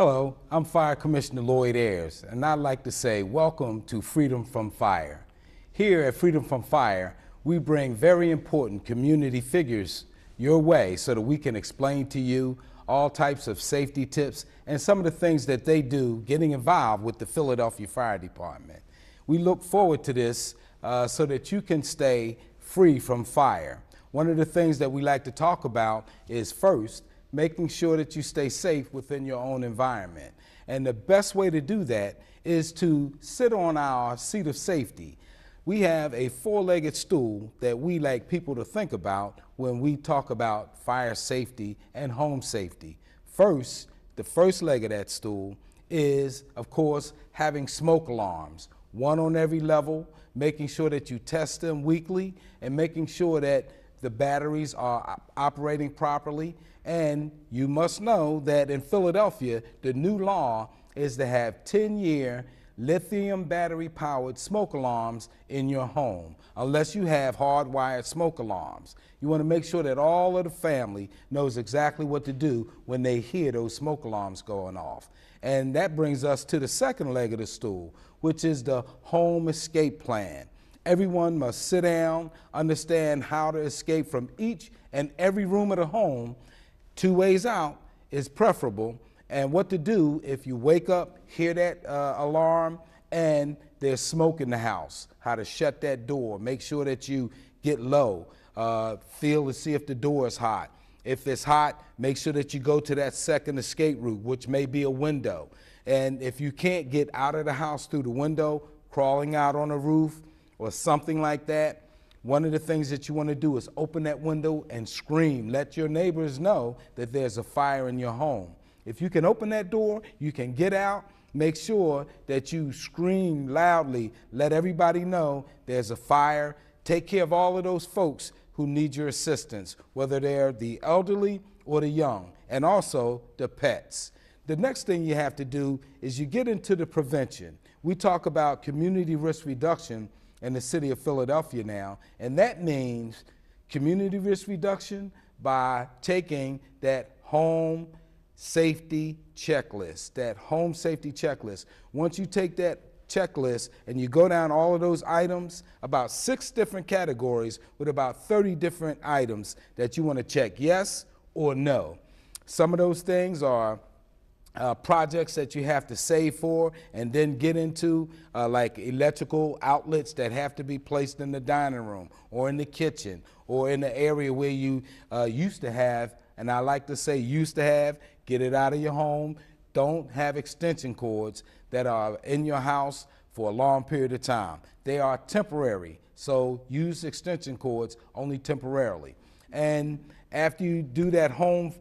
Hello, I'm Fire Commissioner Lloyd Ayers, and I'd like to say welcome to Freedom from Fire. Here at Freedom from Fire, we bring very important community figures your way so that we can explain to you all types of safety tips and some of the things that they do getting involved with the Philadelphia Fire Department. We look forward to this so that you can stay free from fire. One of the things that we like to talk about is first, making sure that you stay safe within your own environment. And the best way to do that is to sit on our seat of safety. We have a four-legged stool that we like people to think about when we talk about fire safety and home safety. First, the first leg of that stool is, of course, having smoke alarms, one on every level, making sure that you test them weekly and making sure that the batteries are operating properly. And you must know that in Philadelphia, the new law is to have 10-year lithium battery-powered smoke alarms in your home, unless you have hardwired smoke alarms. You want to make sure that all of the family knows exactly what to do when they hear those smoke alarms going off. And that brings us to the second leg of the stool, which is the home escape plan. Everyone must sit down, understand how to escape from each and every room of the home. Two ways out is preferable, and what to do if you wake up, hear that alarm, and there's smoke in the house, how to shut that door, make sure that you get low, feel to see if the door is hot. If it's hot, make sure that you go to that second escape route, which may be a window. And if you can't get out of the house through the window, crawling out on a roof or something like that, one of the things that you want to do is open that window and scream. Let your neighbors know that there's a fire in your home. If you can open that door, you can get out. Make sure that you scream loudly. Let everybody know there's a fire. Take care of all of those folks who need your assistance, whether they're the elderly or the young, and also the pets. The next thing you have to do is you get into the prevention. We talk about community risk reduction in the city of Philadelphia now, and that means community risk reduction by taking that home safety checklist, Once you take that checklist and you go down all of those items, about 6 different categories with about 30 different items that you want to check yes or no. Some of those things are projects that you have to save for and then get into, like electrical outlets that have to be placed in the dining room or in the kitchen or in the area where you used to have, and I like to say used to have, get it out of your home. Don't have extension cords that are in your house for a long period of time. They are temporary, so use extension cords only temporarily. And after you do that home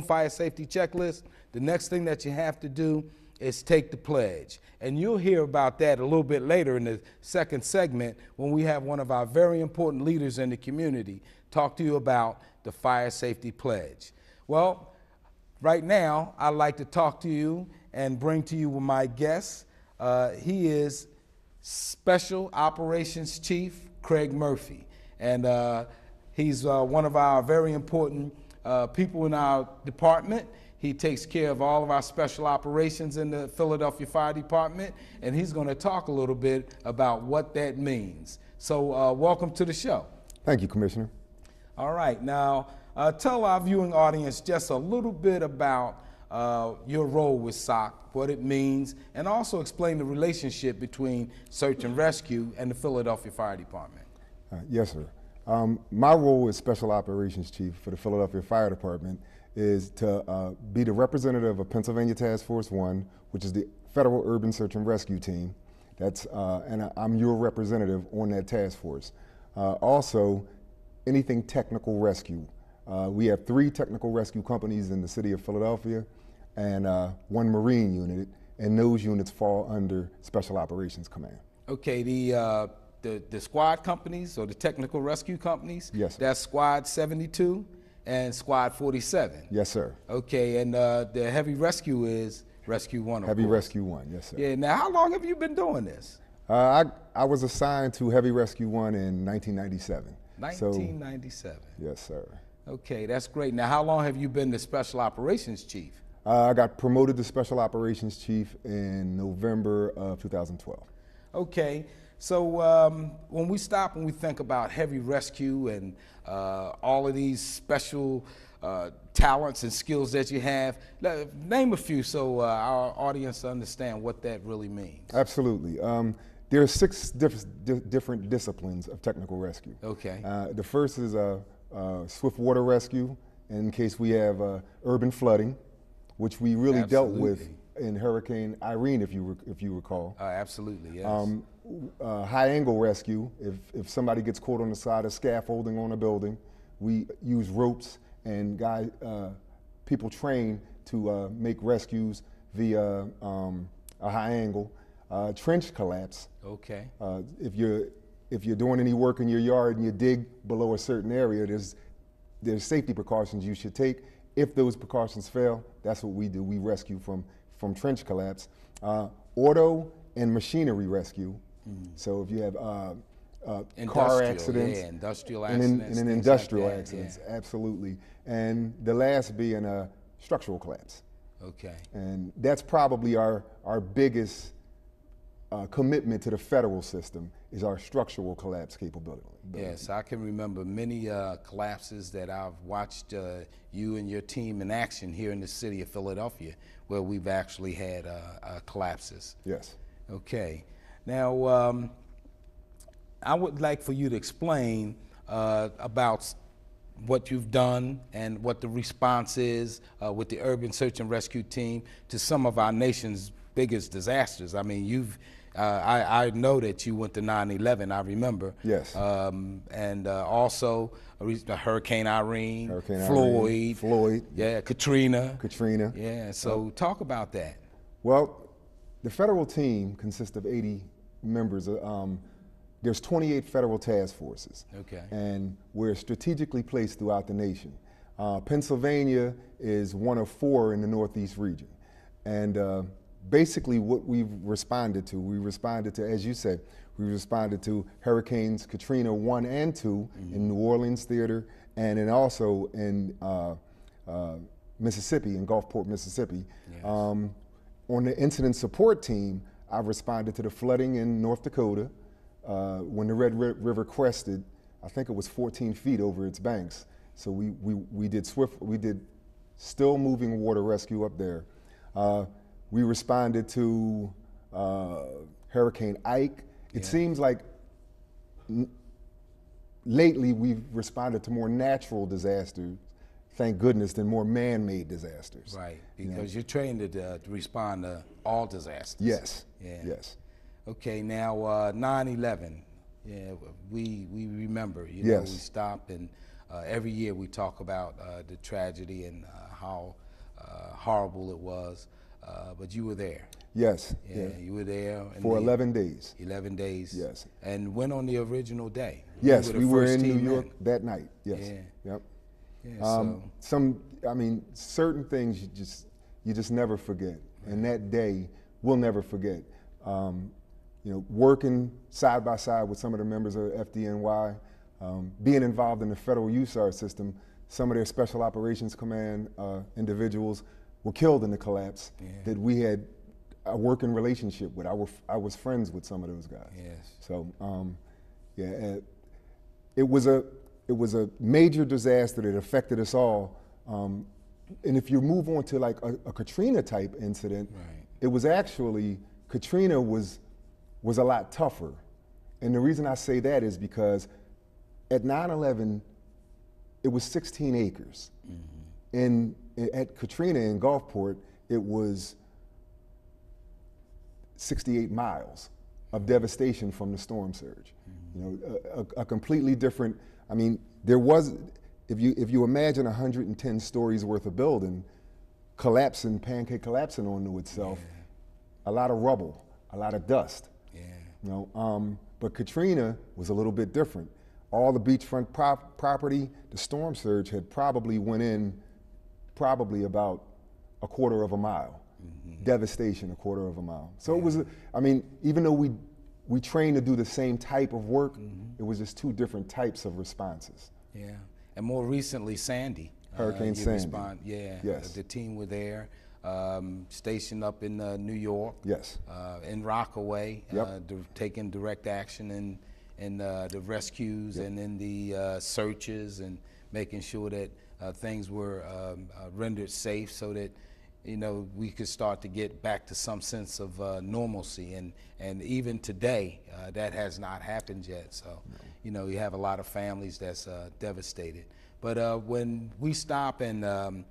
fire safety checklist, the next thing that you have to do is take the pledge. And you'll hear about that a little bit later in the second segment when we have one of our very important leaders in the community talk to you about the fire safety pledge. Well, right now, I'd like to talk to you and bring to you my guest. He is Special Operations Chief Craig Murphy. And he's one of our very important people in our department. He takes care of all of our special operations in the Philadelphia Fire Department, and he's going to talk a little bit about what that means. So welcome to the show. Thank you, Commissioner. All right, now tell our viewing audience just a little bit about your role with SOC, what it means, and also explain the relationship between search and rescue and the Philadelphia Fire Department. Yes, sir. My role as Special Operations Chief for the Philadelphia Fire Department is to be the representative of Pennsylvania Task Force 1, which is the Federal Urban Search and Rescue Team. And I'm your representative on that task force. Also, anything technical rescue. We have 3 technical rescue companies in the city of Philadelphia and 1 Marine unit, and those units fall under Special Operations Command. Okay, the squad companies or the technical rescue companies? Yes, sir. That's Squad 72 and Squad 47? Yes, sir. Okay, and the heavy rescue is Rescue 1, of Heavy course. Rescue 1, yes, sir. Yeah, now how long have you been doing this? I was assigned to Heavy Rescue 1 in 1997. 1997. Yes, sir. Okay, that's great. Now how long have you been the Special Operations Chief? I got promoted to Special Operations Chief in November of 2012. Okay, so when we stop and we think about heavy rescue and all of these special talents and skills that you have, name a few so our audience understand what that really means. Absolutely. There are 6 different disciplines of technical rescue. Okay. The first is swift water rescue, in case we have urban flooding, which we really dealt with in Hurricane Irene, if you recall. Absolutely, yes. High angle rescue, if somebody gets caught on the side of scaffolding on a building, we use ropes and people train to make rescues via a high angle. Trench collapse. Okay. If you're doing any work in your yard and you dig below a certain area, there's safety precautions you should take. If those precautions fail, that's what we do. We rescue from trench collapse. Auto and machinery rescue. So if you have car accidents, industrial accidents, and industrial accidents, absolutely. And the last being structural collapse. Okay. And that's probably our biggest commitment to the federal system is our structural collapse capability. Yes, I can remember many collapses that I've watched you and your team in action here in the city of Philadelphia, where we've actually had collapses. Yes. Okay. Now, I would like for you to explain about what you've done and what the response is with the Urban Search and Rescue Team to some of our nation's biggest disasters. I mean, I know that you went to 9/11, I remember. Yes. And also Hurricane Irene, Floyd. Yeah, Katrina. Yeah, so talk about that. Well, the federal team consists of 80 members. There's 28 federal task forces. Okay. And we're strategically placed throughout the nation. Pennsylvania is one of 4 in the Northeast region. And basically what we responded to, as you said, we responded to Hurricanes Katrina 1 and 2 in New Orleans theater, and then also in Mississippi, in Gulfport, Mississippi. Yes. On the incident support team, I responded to the flooding in North Dakota when the Red River crested. I think it was 14 feet over its banks. So we did still moving water rescue up there. We responded to Hurricane Ike. It seems like lately we've responded to more natural disasters, thank goodness, than more man-made disasters. Right, because you're trained to respond to all disasters. Yes, Yeah. yes. Okay, now 9/11, yeah, we remember, you know, Yes. we stop and every year we talk about the tragedy and how horrible it was. But you were there. Yes. Yeah, you were there. For 11 days. 11 days. Yes. And went on the original day. Yes, you we were in New team York in. that night. Yes. Yeah. Yep. Yeah, Certain things you just never forget. Right. And that day, we'll never forget. Working side by side with some of the members of FDNY, being involved in the federal USAR system, some of their Special Operations Command individuals were killed in the collapse that we had a working relationship with. I was friends with some of those guys. Yes. So, it was a major disaster that affected us all. And if you move on to like a Katrina type incident, right. It was actually, Katrina was a lot tougher. And the reason I say that is because at 9/11, it was 16 acres. And at Katrina in Gulfport, it was 68 miles of devastation from the storm surge. A completely different, there was, if you imagine 110 stories worth of building pancake collapsing onto itself, a lot of rubble, a lot of dust. But Katrina was a little bit different. All the beachfront property, the storm surge had probably went in about a quarter of a mile. Devastation, a quarter of a mile. So it was, even though we trained to do the same type of work, it was just 2 different types of responses. Yeah, and more recently, Sandy. Hurricane Sandy. Yes. Yes. The team were there. stationed up in New York, Yes. in Rockaway, Yep. taking direct action in the rescues and in the searches, and making sure that things were rendered safe, so that we could start to get back to some sense of normalcy. And even today, that has not happened yet. So, you have a lot of families that's devastated. But when we stop and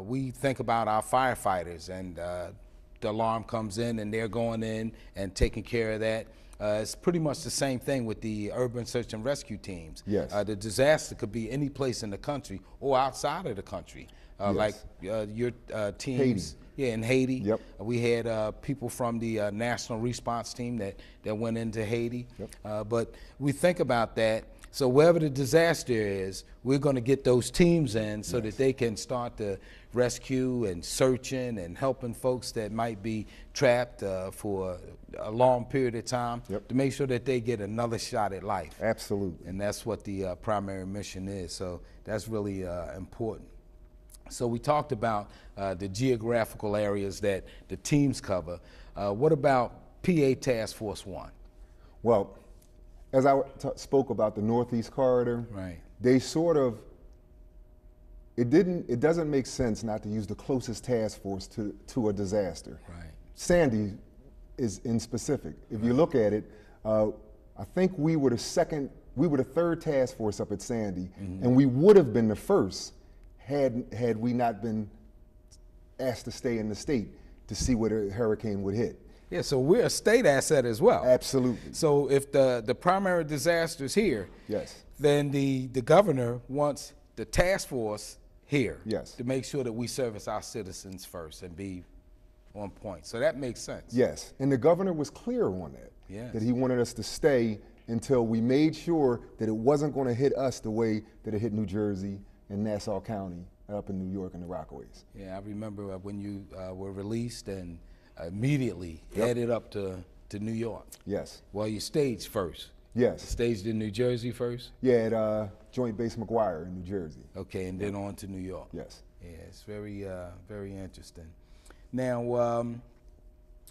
we think about our firefighters, and the alarm comes in and they're going in and taking care of that, it's pretty much the same thing with the urban search and rescue teams. Yes. The disaster could be any place in the country or outside of the country. Yes. Like your teams. Haiti. Yeah, in Haiti. Yep. We had people from the National Response Team that went into Haiti. Yep. But we think about that. So wherever the disaster is, we're going to get those teams in so that they can start to rescue and searching and helping folks that might be trapped for a long period of time, to make sure that they get another shot at life. Absolutely. And that's what the primary mission is. So that's really important. So we talked about the geographical areas that the teams cover. What about PA Task Force 1? Well, as I spoke about the Northeast Corridor, Right. they sort of, it doesn't make sense not to use the closest task force to a disaster. Right. Sandy is in specific. If you look at it, I think we were the third task force up at Sandy, and we would have been the first had we not been asked to stay in the state to see where the hurricane would hit. Yeah, so we're a state asset as well. Absolutely. So if the primary disaster is here, Yes. then the governor wants the task force here, Yes. to make sure that we service our citizens first and be on point. So that makes sense. Yes, and the governor was clear on that. Yes. That he wanted us to stay until we made sure that it wasn't going to hit us the way that it hit New Jersey and Nassau County up in New York and the Rockaways. Yeah, I remember when you were released and immediately headed up to New York. Yes. Well, you staged first. Yes. Staged in New Jersey first? Yeah, at Joint Base McGuire in New Jersey. Okay, and then on to New York. Yes. Yeah, it's very, very interesting. Now,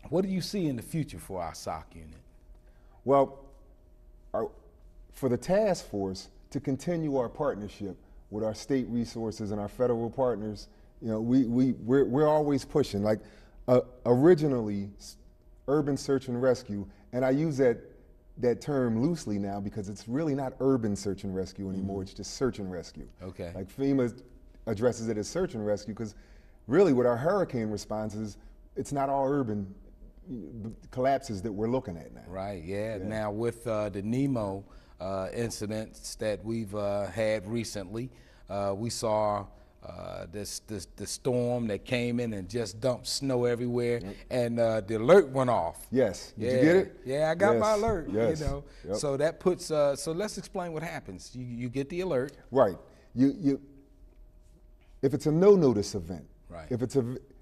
what do you see in the future for our SOC unit? Well, for the task force to continue our partnership with our state resources and our federal partners, we're always pushing. Like originally, urban search and rescue, and I use that term loosely now because it's really not urban search and rescue anymore. It's just search and rescue. Okay. Like FEMA addresses it as search and rescue because really with our hurricane responses, it's not all urban collapses that we're looking at now. Right, yeah. Now with the Nemo incidents that we've had recently, we saw the storm that came in and just dumped snow everywhere, and the alert went off. Yes. Did you get it? Yeah, I got my Yes. alert. Yes. Yep. So that puts. So let's explain what happens. You get the alert. Right. You if it's a no-notice event. Right. If it's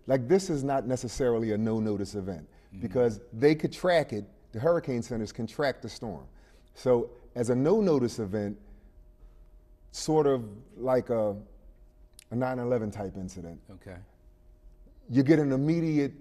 like this is not necessarily a no-notice event because they could track it. The hurricane centers can track the storm. So as a no-notice event, sort of like a 9/11 type incident, Okay. you get an immediate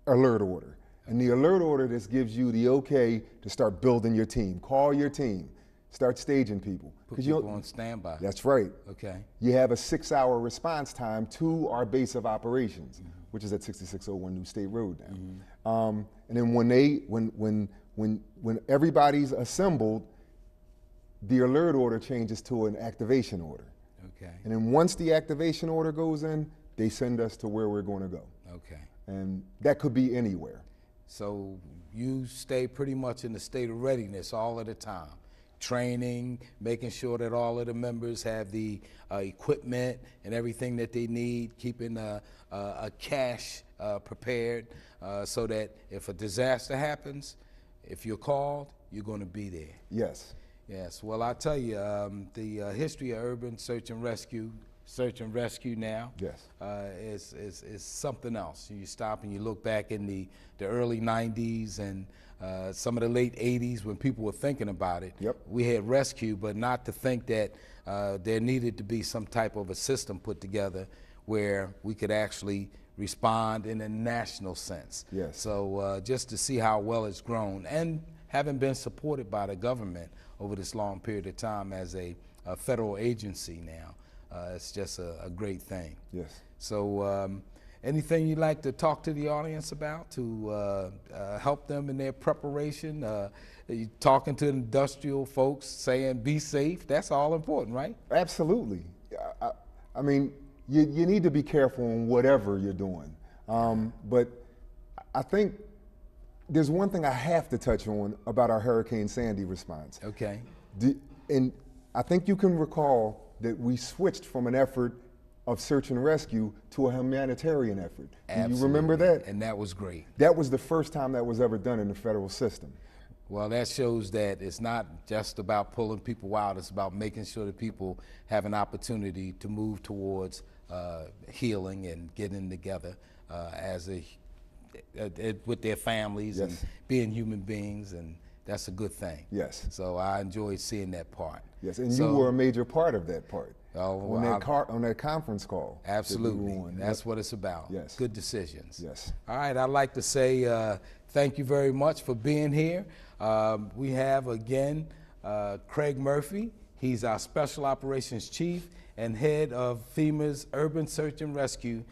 alert order. And the alert order just gives you the okay to start building your team. Call your team. Start staging people. Put people on standby. That's right. Okay. You have a 6-hour response time to our base of operations, which is at 6601 New State Road now. And then when everybody's assembled, the alert order changes to an activation order. Okay. And then once the activation order goes in, they send us to where we're going to go. Okay. And that could be anywhere. So you stay pretty much in the state of readiness all of the time. Training, making sure that all of the members have the equipment and everything that they need, keeping a cache prepared so that if a disaster happens, if you're called, you're going to be there. Yes. Yes. Well, I tell you, the history of urban search and rescue now Yes. is something else. You stop and you look back in the early 90s and some of the late 80s when people were thinking about it. Yep. We had rescue, but not to think that there needed to be some type of a system put together where we could actually respond in a national sense. Yes. So just to see how well it's grown, and having been supported by the government over this long period of time as a federal agency now, it's just a great thing. Yes. So anything you'd like to talk to the audience about to help them in their preparation? You talking to industrial folks saying be safe, that's all important, right? Absolutely. I mean, you need to be careful in whatever you're doing. But I think there's one thing I have to touch on about our Hurricane Sandy response. Okay. And I think you can recall that we switched from an effort of search and rescue to a humanitarian effort. Absolutely. Do you remember that? And that was great. That was the first time that was ever done in the federal system. Well, that shows that it's not just about pulling people out, it's about making sure that people have an opportunity to move towards healing and getting together with their families. Yes. And being human beings, and that's a good thing. Yes. So I enjoyed seeing that part. Yes, and So, you were a major part of that part. Oh, On that conference call. absolutely. That we were on. That's what it's about. Yes. Good decisions. Yes. All right, I'd like to say thank you very much for being here. We have again Craig Murphy. He's our Special Operations Chief and head of FEMA's Urban Search and Rescue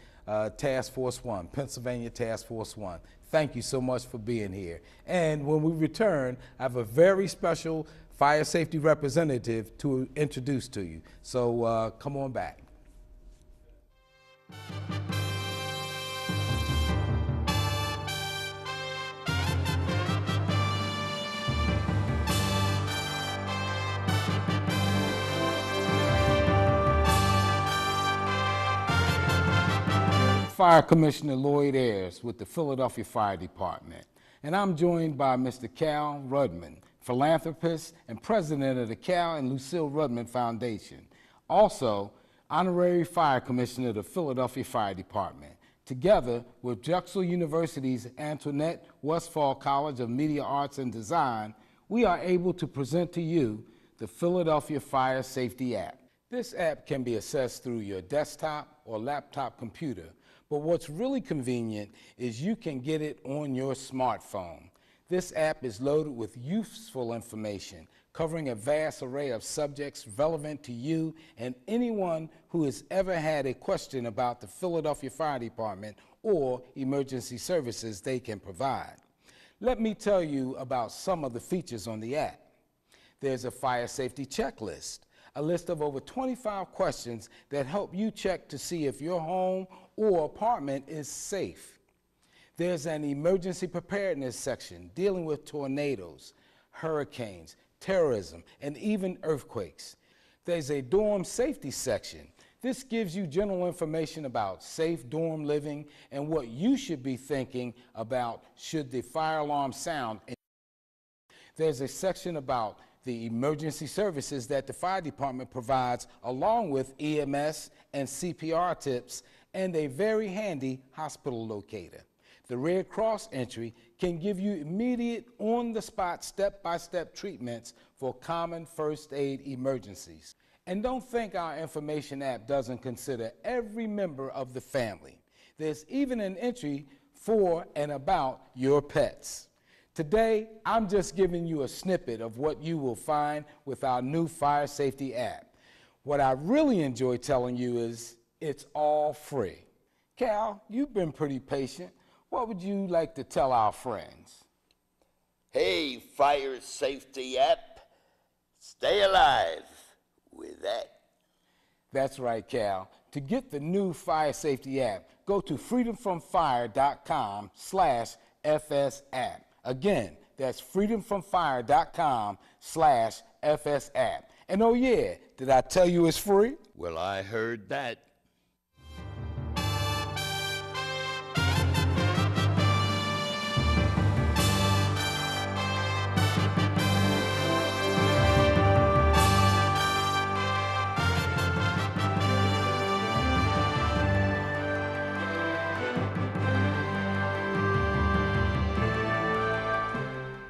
Task Force 1, Pennsylvania Task Force 1. Thank you so much for being here. And when we return, I have a very special fire safety representative to introduce to you. So come on back. Fire Commissioner Lloyd Ayers with the Philadelphia Fire Department. And I'm joined by Mr. Cal Rudman, philanthropist and president of the Cal and Lucille Rudman Foundation. Also, honorary fire commissioner of the Philadelphia Fire Department. Together with Drexel University's Antoinette Westphal College of Media Arts and Design, we are able to present to you the Philadelphia Fire Safety app. This app can be accessed through your desktop or laptop computer, but what's really convenient is you can get it on your smartphone. This app is loaded with useful information covering a vast array of subjects relevant to you and anyone who has ever had a question about the Philadelphia Fire Department or emergency services they can provide. Let me tell you about some of the features on the app. There's a fire safety checklist, a list of over 25 questions that help you check to see if your home or apartment is safe. There's an emergency preparedness section dealing with tornadoes, hurricanes, terrorism, and even earthquakes. There's a dorm safety section. This gives you general information about safe dorm living and what you should be thinking about should the fire alarm sound. There's a section about the emergency services that the fire department provides, along with EMS and CPR tips, and a very handy hospital locator. The Red Cross entry can give you immediate, on-the-spot, step-by-step treatments for common first aid emergencies. And don't think our information app doesn't consider every member of the family. There's even an entry for and about your pets. Today, I'm just giving you a snippet of what you will find with our new fire safety app. What I really enjoy telling you is it's all free. Cal, you've been pretty patient. What would you like to tell our friends? Hey, fire safety app, stay alive with that. That's right, Cal. To get the new fire safety app, go to freedomfromfire.com/FSapp. Again, that's freedomfromfire.com/FSapp. And oh yeah, did I tell you it's free? Well, I heard that.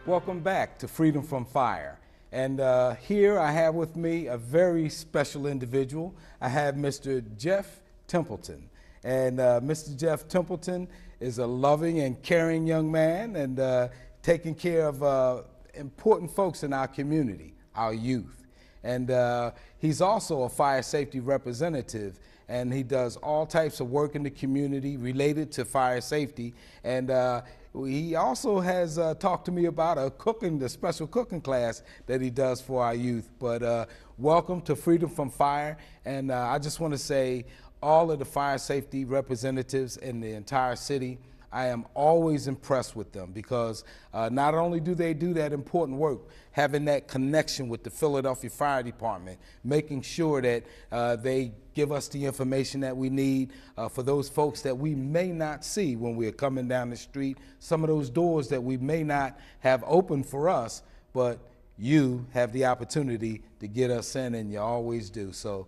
Welcome back to Freedom from Fire. And here I have with me a very special individual. I have Mr. Jeff Templeton. And Mr. Jeff Templeton is a loving and caring young man and taking care of important folks in our community, our youth. And he's also a fire safety representative, and he does all types of work in the community related to fire safety. And he also has talked to me about the special cooking class that he does for our youth. But welcome to Freedom from Fire. And I just want to say, all of the fire safety representatives in the entire city, I am always impressed with them because not only do they do that important work, having that connection with the Philadelphia Fire Department, making sure that they give us the information that we need for those folks that we may not see when we're coming down the street, some of those doors that we may not have open for us, but you have the opportunity to get us in, and you always do. So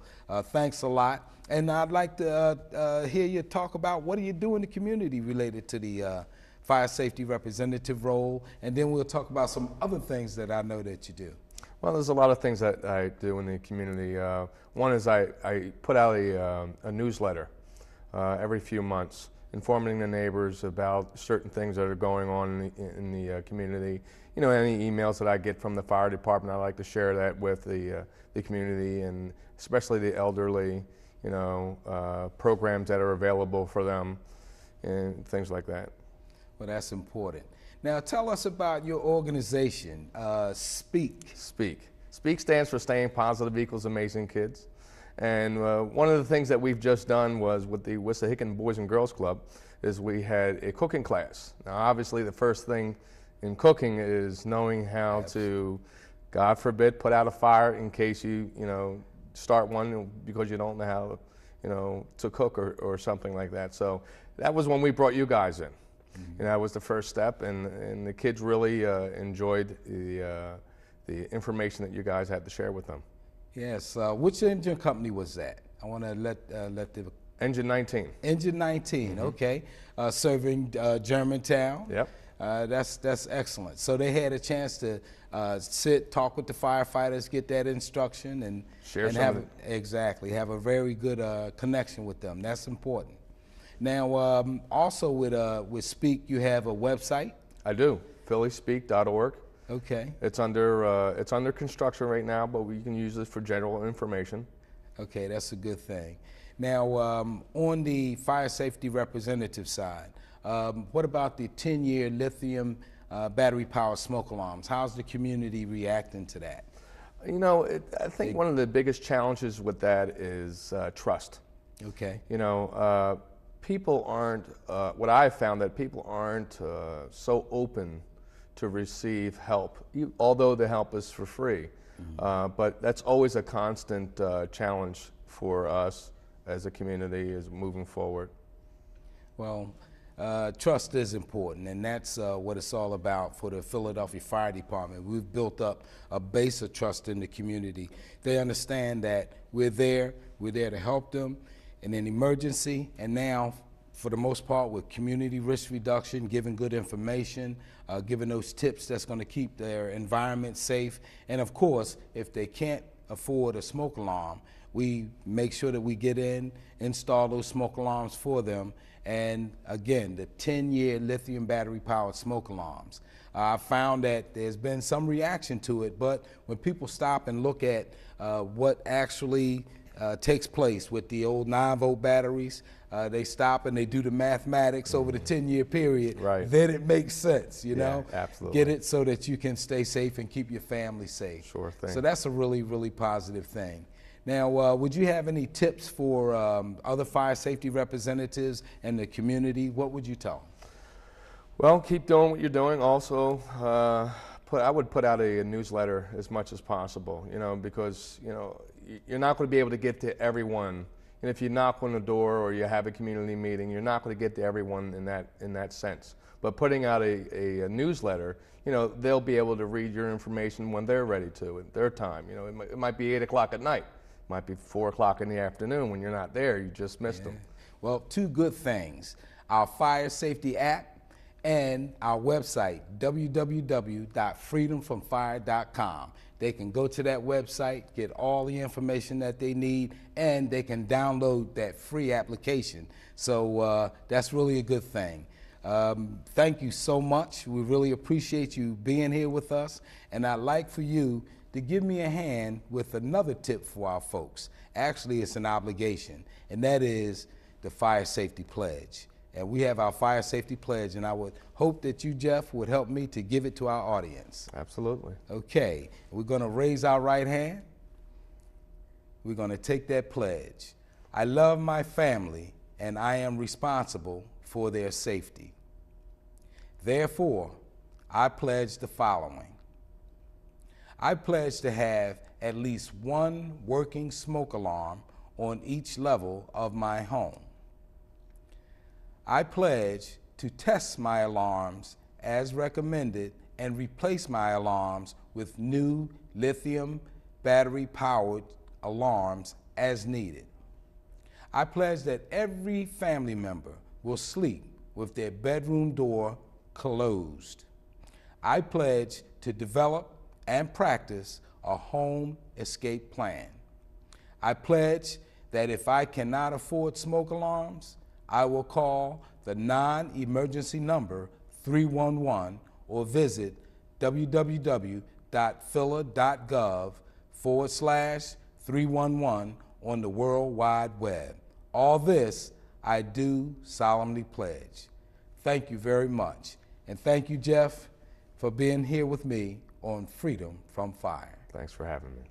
thanks a lot. And I'd like to hear you talk about what do you do in the community related to the fire safety representative role, and then we'll talk about some other things that I know that you do. Well, there's a lot of things that I do in the community. One is I put out a newsletter every few months, informing the neighbors about certain things that are going on in the community. You know, any emails that I get from the fire department, I like to share that with the community, and especially the elderly. You know, programs that are available for them and things like that. Well, that's important. Now, tell us about your organization, SPEAK. SPEAK stands for Staying Positive Equals Amazing Kids. And one of the things that we've just done was with the Wissahickon Boys and Girls Club is we had a cooking class. Now, obviously, the first thing in cooking is knowing how to, God forbid, put out a fire in case you start one because you don't know how, to cook or something like that. So that was when we brought you guys in. Mm-hmm. And that was the first step, and the kids really enjoyed the information that you guys had to share with them. Yes. Which engine company was that? I want to let the Engine 19. Engine 19. Mm-hmm. Okay. Serving Germantown. Yep. That's excellent. So they had a chance to talk with the firefighters, get that instruction, and have a very good connection with them. That's important. Now, also with Speak, you have a website. I do. PhillySpeak.org. Okay. It's under construction right now, but we can use it for general information. Okay, that's a good thing. Now, on the fire safety representative side, what about the 10-year lithium battery-powered smoke alarms? How's the community reacting to that? You know, I think one of the biggest challenges with that is trust. Okay. You know, people aren't, what I've found that people aren't so open to receive help, although the help is for free. Mm-hmm. But that's always a constant challenge for us as a community as moving forward. Well, trust is important, and that's what it's all about for the Philadelphia Fire Department. We've built up a base of trust in the community. They understand that we're there to help them in an emergency, and now, for the most part, with community risk reduction, giving good information, giving those tips that's going to keep their environment safe. And of course, if they can't afford a smoke alarm, we make sure that we get in, install those smoke alarms for them. And again, the 10-year lithium battery-powered smoke alarms. I found that there's been some reaction to it, but when people stop and look at what actually takes place with the old 9-volt batteries, they stop and they do the mathematics over the 10-year period. Right. Then it makes sense, you know? Absolutely. Get it so that you can stay safe and keep your family safe. Sure thing. So that's a really, really positive thing. Now, would you have any tips for other fire safety representatives and the community? What would you tell them? Well, keep doing what you're doing. Also, I would put out a newsletter as much as possible, because, you're not going to be able to get to everyone. And if you knock on the door or you have a community meeting, you're not going to get to everyone in that sense. But putting out a newsletter, they'll be able to read your information when they're ready to, at their time. It might be 8 o'clock at night. It might be 4 o'clock in the afternoon. When you're not there, you just missed them. Well, two good things. Our fire safety app and our website, www.freedomfromfire.com. They can go to that website, get all the information that they need, and they can download that free application. So that's really a good thing. Thank you so much. We really appreciate you being here with us, and I'd like for you to give me a hand with another tip for our folks. Actually, it's an obligation, and that is the Fire Safety Pledge. And we have our Fire Safety Pledge, and I would hope that you, Jeff, would help me to give it to our audience. Absolutely. Okay, we're gonna raise our right hand. We're gonna take that pledge. I love my family, and I am responsible for their safety. Therefore, I pledge the following. I pledge to have at least one working smoke alarm on each level of my home. I pledge to test my alarms as recommended and replace my alarms with new lithium battery-powered alarms as needed. I pledge that every family member will sleep with their bedroom door closed. I pledge to develop and practice a home escape plan. I pledge that if I cannot afford smoke alarms, I will call the non-emergency number 311 or visit www.phila.gov/311 on the World Wide Web. All this I do solemnly pledge. Thank you very much. And thank you, Jeff, for being here with me on Freedom from Fire. Thanks for having me.